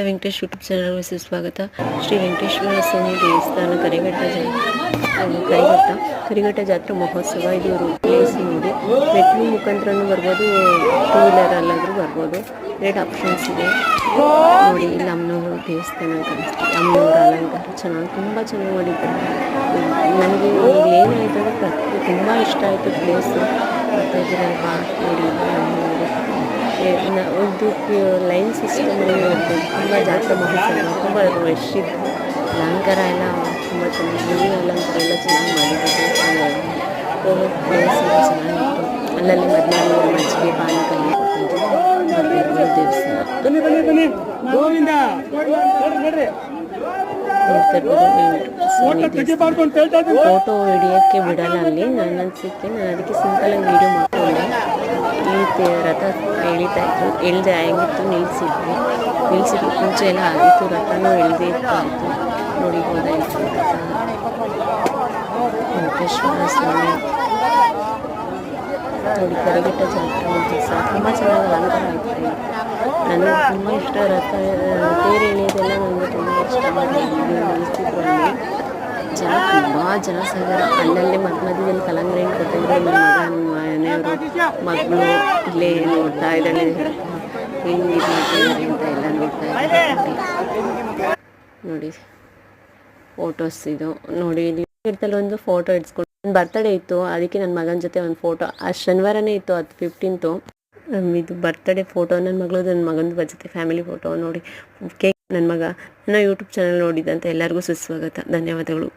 Venkatesh YouTube ಚಾನಲ್ಗೆ ಸುಸ್ವಾಗತ. ಶ್ರೀ ವೆಂಕಟೇಶ್ವರ ಸ್ವಾಮಿ ದೇವಸ್ಥಾನ ಕರಿಘಟ್ಟ ಜಾತ್ರಾ ಮಹೋತ್ಸವ. ಇದು ಪ್ಲೇಸ್ ನೋಡಿ, ಮೆಟ್ಲು ಮುಖಾಂತರನೂ ಬರ್ಬೋದು, ಟೂ ವೀಲರಲ್ಲಾದರೂ ಬರ್ಬೋದು. 2 ಆಪ್ಷನ್ಸ್ ಇದೆ ನೋಡಿ. ಇಲ್ಲಿ ಅಮ್ಮನವರು ದೇವಸ್ಥಾನ ಕಾಣಿಸ್ತೀವಿ. ಅಮ್ಮನವರ ಅಲಂಕಾರ ತುಂಬ ಚೆನ್ನಾಗಿ ಮಾಡಿದ್ದಾರೆ. ನನಗೆ ಇಲ್ಲಿ ಏನಾಯಿತು ಅಂದರೆ ತುಂಬ ಇಷ್ಟ ಆಯಿತು ಪ್ಲೇಸು. ಬರ್ತಾ ಇದ್ದೀರಲ್ವಾ ನೋಡಿ, ಒಂದು ಲೈನ್ ಸಿಸ್ಟಮ್ ತುಂಬ ಜಾತ್ರಾ ಮಹೋತ್ಸವ ತುಂಬ ರಶ್ ಇತ್ತು. ಅಲಂಕಾರ ಎಲ್ಲ ತುಂಬ ಚೆನ್ನಾಗಿ, ಅಲಂಕಾರ ಎಲ್ಲ ಚೆನ್ನಾಗಿ ಮಾಡಿದ್ದಾರೆ. ಹೋಗೋ ಪ್ಲೇಸ್ ಎಲ್ಲ ಚೆನ್ನಾಗಿತ್ತು. ಅಲ್ಲಲ್ಲಿ ಮಜ್ಜಿಗೆ ಪಾನಕಲ್ಲಿ ದೇವಸ್ಥಾನ ಫೋಟೋ ಹಿಡಿಯೋಕ್ಕೆ ಬಿಡಲ್ಲ ಅಲ್ಲಿ. ನನ್ನ ಅನಿಸಿಕೆ ನಾನು ಅದಕ್ಕೆ ಸಿಂಪಲಾಗಿ ವೀಡಿಯೋ ಮಾಡಿಕೊಂಡೆ. ಈ ರಥ ಎಳಿತಾ ಇದ್ರು, ಎಳ್ದೆ ಹೆಂಗಿತ್ತು ನಿಲ್ಲಿಸಿದ್ರು. ಮುಂಚೆ ಎಲ್ಲ ಆಗಿತ್ತು, ರಥನೂ ಎಳ್ದೇ ಇತ್ತು ನೋಡಿ. ಹೋದಾಯಿತು ವೆಂಕಟೇಶ್ವರ ಸ್ವಾಮಿ ನೋಡಿ. ಕರಿಘಟ್ಟ ಜಾತ್ರಾ ಮಹೋತ್ಸವ ತುಂಬ ಚೆನ್ನಾಗಿ ಅಲಂಕಾರ ಆಗ್ತಾಯಿದೆ. ನನಗೆ ತುಂಬ ಇಷ್ಟ. ರಥ ತೇರು ಎಳೆಯೋದೆಲ್ಲ ನನಗೆ ತುಂಬ ಇಷ್ಟ. ನಿಲ್ಲಿಸ್ತಿದ್ರು ಅಲ್ಲಿ ತುಂಬ ಜನಸಾಗರ. ಅಲ್ಲಲ್ಲಿ ಮಧ್ಯದಲ್ಲಿ ಕಲಂಗಡಿ ಕೊಟ್ಟಿದ್ರು. ನನ್ನ ಮನೆಯವರು ಮಗಳು ಇಲ್ಲೇ ನೋಡ್ತಾ ಇದ್ದಾಳೆ, ಹೆಂಗೆ ಇದು ಮಾಡ್ತಿದ್ದಾರೆ ಅಂತ ಎಲ್ಲ ನೋಡ್ತಾ ಇದ್ದಾರೆ ನೋಡಿ. ಫೋಟೋಸ್ ಇದು ನೋಡಿ. ಇರ್ತಲ್ಲ ಒಂದು ಫೋಟೋ ಇಡ್ಸ್ಕೊಂಡು, ನನ್ನ ಬರ್ತಡೇ ಇತ್ತು, ಅದಕ್ಕೆ ನನ್ನ ಮಗನ ಜೊತೆ ಒಂದು ಫೋಟೋ. ಆ ಶನಿವಾರನೇ ಇತ್ತು, ಅದು 15th. ಇದು ಬರ್ತಡೇ ಫೋಟೋ ನನ್ನ ಮಗಳದು, ನನ್ನ ಮಗನ ಜೊತೆ ಫ್ಯಾಮಿಲಿ ಫೋಟೋ ನೋಡಿ. ಕೇಕ್ ನನ್ನ ಮಗ ನನ್ನ ಯೂಟ್ಯೂಬ್ ಚಾನಲ್ ನೋಡಿದಂತೆ ಎಲ್ಲರಿಗೂ ಸುಸ್ವಾಗತ. ಧನ್ಯವಾದಗಳು.